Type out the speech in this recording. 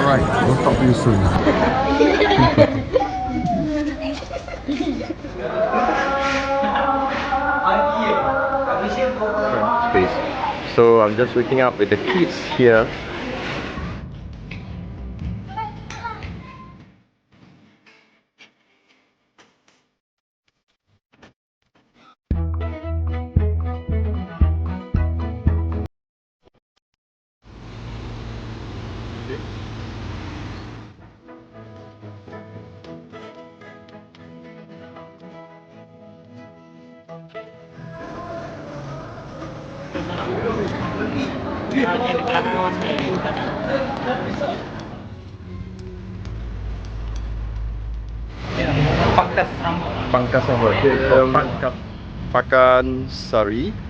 Alright, we'll talk to you soon. Space. So I'm just waking up with the kids here. Pangkas apa? Pakan sari.